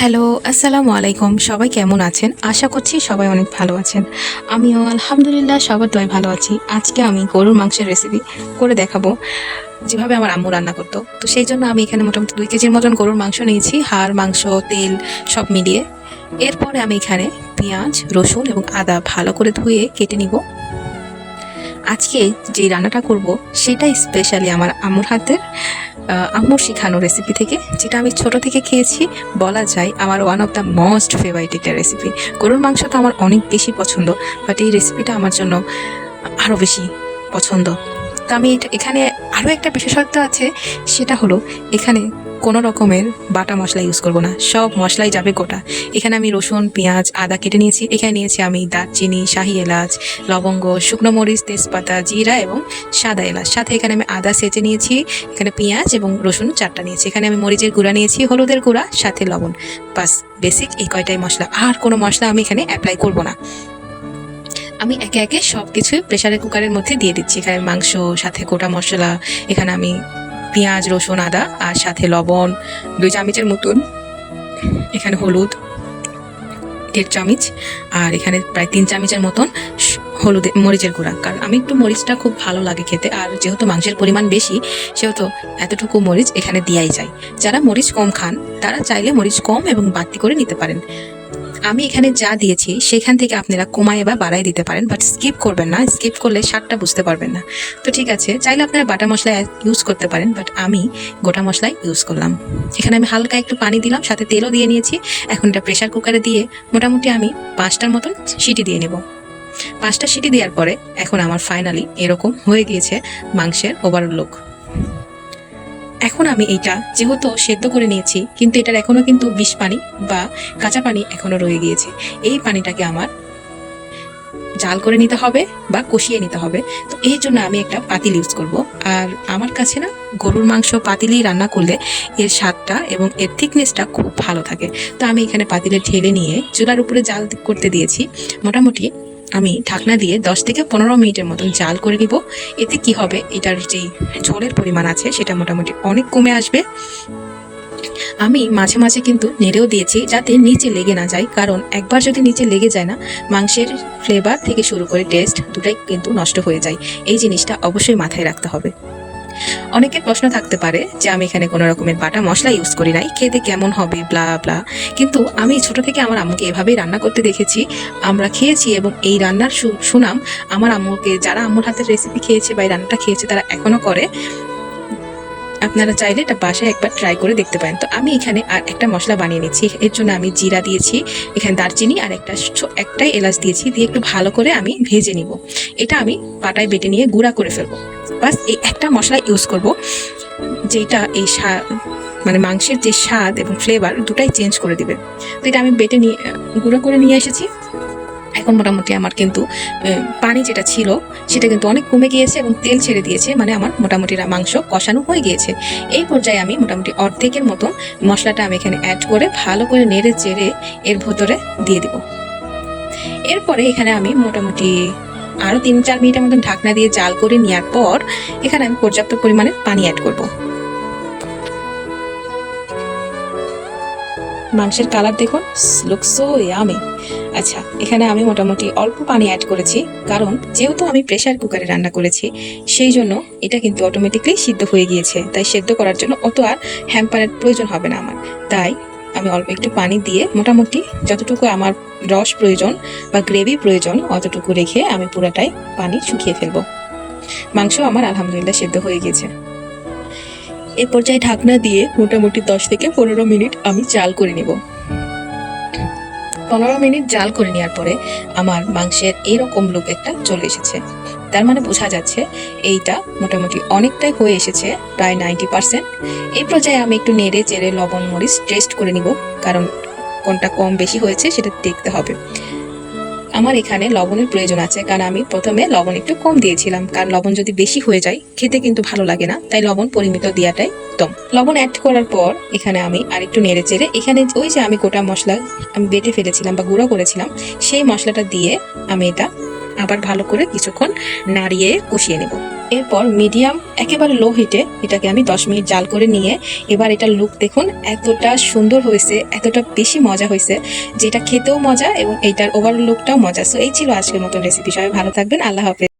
Hello, আসসালামু আলাইকুম। সবাই কেমন আছেন? আশা করছি সবাই অনেক ভালো আছেন। আমিও আলহামদুলিল্লাহ সবার দোয়ায় ভালো আছি। আজকে আমি গরুর মাংসের রেসিপি করে দেখাবো, যেভাবে আমার আম্মু রান্না করতো। তো সেই জন্য আমি এখানে মোটামুটি 2 কেজির মতন গরুর মাংস নিয়েছি, হাড়, মাংস, তেল সব মিলিয়ে। এরপরে আমি এখানে পেঁয়াজ, রসুন এবং আদা ভালো করে ধুয়ে কেটে নিব। আজকে যে রান্নাটা করব সেটাই স্পেশালি আমার আম্মুর হাতের, আম্মুর শেখানো রেসিপি থেকে, যেটা আমি ছোট থেকে খেয়েছি। বলা যায় আমার one of the most favourite একটা রেসিপি। গরুর মাংস তো আমার অনেক বেশি পছন্দ, বাট এই রেসিপিটা আমার জন্য আরও বেশি পছন্দ। তো আমি এখানে আরও একটা বিশেষত্ব আছে, সেটা হলো এখানে কোনো রকমের বাটা মশলা ইউজ করব না, সব মশলাই যাবে গোটা। এখানে আমি রসুন, পেঁয়াজ, আদা কেটে নিয়েছি। এখানে নিয়েছি আমি দারচিনি, শাহি এলাচ, লবঙ্গ, শুকনো মরিচ, তেজপাতা, জিরা এবং সাদা এলাচ। সাথে এখানে আমি আদা সেচে নিয়েছি। এখানে পেঁয়াজ এবং রসুন 4টা নিয়েছি। এখানে আমি মরিচের গুঁড়া নিয়েছি, হলুদের গুঁড়া, সাথে লবণ। বাস, বেসিক এই কয়টাই মশলা। আর কোনো মশলা আমি এখানে অ্যাপ্লাই করব না। আমি একে একে সব কিছু প্রেসারের কুকারের মধ্যে দিয়ে দিচ্ছি। এখানে মাংস, সাথে গোটা মশলা, এখানে আমি পেঁয়াজ, রসুন, আদা, আর সাথে লবণ 2 চামচের মতন, এখানে হলুদ 1.5 চামচ, আর এখানে প্রায় 3 চামচের মতন মরিচের গুঁড়া। কারণ আমি একটু মরিচটা খুব ভালো লাগে খেতে, আর যেহেতু মাংসের পরিমাণ বেশি সেহেতু এতটুকু মরিচ এখানে দেওয়াই যায়। যারা মরিচ কম খান তারা চাইলে মরিচ কম এবং বাড়তি করে নিতে পারেন। আমি এখানে যা দিয়েছি সেখান থেকে আপনারা কমায় বা বাড়াই দিতে পারেন, বাট স্কিপ করবেন না। স্কিপ করলে স্বাদটা বুঝতে পারবেন না। তো ঠিক আছে, চাইলে আপনারা বাটা মশলা ইউজ করতে পারেন, বাট আমি গোটা মশলাই ইউজ করলাম। এখানে আমি হালকা একটু পানি দিলাম, সাথে তেলও দিয়ে নিয়েছি। এখন এটা প্রেসার কুকারে দিয়ে মোটামুটি আমি 5টার মতন সিটি দিয়ে নেব। 5টা সিটি দেওয়ার পরে এখন আমার ফাইনালি এরকম হয়ে গিয়েছে মাংসের ওভারঅল লুক। এখন আমি এইটা যেহেতু সেদ্ধ করে নিয়েছি, কিন্তু এটার এখনো কিন্তু বিষ পানি বা কাঁচা পানি এখনো রয়ে গিয়েছে। এই পানিটাকে আমার জাল করে নিতে হবে বা কষিয়ে নিতে হবে। তো এই জন্য আমি একটা পাতিল ইউজ করব। আর আমার কাছে না, গরুর মাংস পাতিলেই রান্না করলে এর স্বাদটা এবং এর থিকনেসটা খুব ভালো থাকে। তো আমি এখানে পাতিলে ঢেলে নিয়ে চুলার উপরে জাল করতে দিয়েছি। মোটামুটি আমি ঢাকনা দিয়ে 10 থেকে 15 মিনিটের মতন জাল করে নিব। এতে কি হবে, এটার যেই ঝোলের পরিমাণ আছে সেটা মোটামুটি অনেক কমে আসবে। আমি মাঝে মাঝে কিন্তু নেড়েও দিয়েছি যাতে নিচে লেগে না যায়, কারণ একবার যদি নিচে লেগে যায় না, মাংসের ফ্লেভার থেকে শুরু করে টেস্ট দুটাই কিন্তু নষ্ট হয়ে যায়। এই জিনিসটা অবশ্যই মাথায় রাখতে হবে। অনেকের প্রশ্ন থাকতে পারে যে আমি এখানে কোনো রকমের বাটা মশলা ইউজ করি নাই, খেতে কেমন হবে, ব্লা ব্লা। কিন্তু আমি ছোট থেকে আমার আম্মুকে এভাবেই রান্না করতে দেখেছি, আমরা খেয়েছি, এবং এই রান্নার সুনাম আমার আম্মুকে, যারা আম্মুর হাতের রেসিপি খেয়েছে বা এই রান্নাটা খেয়েছে তারা এখনো করে। আপনারা চাইলে এটা বাসায় একবার ট্রাই করে দেখতে পারেন। তো আমি এখানে আর একটা মশলা বানিয়ে নিচ্ছি। এর জন্য আমি জিরা দিয়েছি, এখানে দারচিনি আর একটাই এলাচ দিয়েছি, দিয়ে একটু ভালো করে আমি ভেজে নিব। এটা আমি পাটায় বেটে নিয়ে গুঁড়া করে ফেলবো। বাস, এই একটা মশলা ইউজ করব, যেটা এই মানে মাংসের যে স্বাদ এবং ফ্লেভার দুটাই চেঞ্জ করে দিবে। তো এটা আমি বেটে নিয়ে গুঁড়া করে নিয়ে এসেছি। এখন মোটামুটি আমার কিন্তু পানি যেটা ছিল সেটা কিন্তু অনেক কমে গিয়েছে এবং তেল ছেড়ে দিয়েছে, মানে আমার মোটামুটি মাংস কষানো হয়ে গিয়েছে। এই পর্যায়ে আমি মোটামুটি অর্ধেকের মতো মশলাটা আমি এখানে অ্যাড করে ভালো করে নেড়ে চেড়ে এর ভেতরে দিয়ে দিব। এরপরে এখানে আমি মোটামুটি আরও 3-4 মিনিটের মতন ঢাকনা দিয়ে জাল করে নেওয়ার পর এখানে আমি পর্যাপ্ত পরিমাণে পানি অ্যাড করব। মাংসের কালার দেখুন, লুক সো ইয়ামি। আচ্ছা, এখানে আমি মোটামুটি অল্প পানি অ্যাড করেছি, কারণ যেহেতু আমি প্রেসার কুকারে রান্না করেছি সেই জন্য এটা কিন্তু অটোমেটিকলি সিদ্ধ হয়ে গিয়েছে। তাই সেদ্ধ করার জন্য অত আর হ্যাম্পারের প্রয়োজন হবে না আমার। তাই আমি অল্প একটু পানি দিয়ে মোটামুটি যতটুকু আমার রস প্রয়োজন বা গ্রেভি প্রয়োজন অতটুকু রেখে আমি পুরোটাই পানি শুকিয়ে ফেলবো। মাংস আমার আলহামদুলিল্লাহ সেদ্ধ হয়ে গিয়েছে। এই পর্যায়ে ঢাকনা দিয়ে মোটামুটি 10 থেকে 15 মিনিট আমি জাল করে নেব। 15 মিনিট জাল করে নেওয়ার পরে আমার মাংসের এইরকম লুক একটা চলে এসেছে। তার মানে বোঝা যাচ্ছে এইটা মোটামুটি অনেকটাই হয়ে এসেছে, প্রায় 90%। এই পর্যায়ে আমি একটু নেড়ে চেড়ে লবণ মরিচ টেস্ট করে নিব, কারণ কোনটা কম বেশি হয়েছে সেটা দেখতে হবে। আমার এখানে লবণের প্রয়োজন আছে, কারণ আমি প্রথমে লবণ একটু কম দিয়েছিলাম, কারণ লবণ যদি বেশি হয়ে যায় খেতে কিন্তু ভালো লাগে না। তাই লবণ পরিমিত দেওয়াটাই উত্তম। লবণ অ্যাড করার পর এখানে আমি আরেকটু নেড়ে চেড়ে এখানে ওই যে আমি গোটা মশলা আমি বেটে ফেলেছিলাম বা গুঁড়ো করেছিলাম সেই মশলাটা দিয়ে আমি এটা আবার ভালো করে কিছুক্ষণ নাড়িয়ে কষিয়ে নেব। এরপর মিডিয়াম একেবারে লো হিটে এটাকে আমি 10 মিনিট জাল করে নিয়ে এবার এটার লুক দেখুন, এতটা সুন্দর হয়েছে, এতটা বেশি মজা হয়েছে, যেটা খেতেও মজা এবং এইটার ওভারঅল লুকটাও মজা। সো এই ছিল আজকের মতো রেসিপি। সবাই ভালো থাকবেন, আল্লাহ হাফেজ।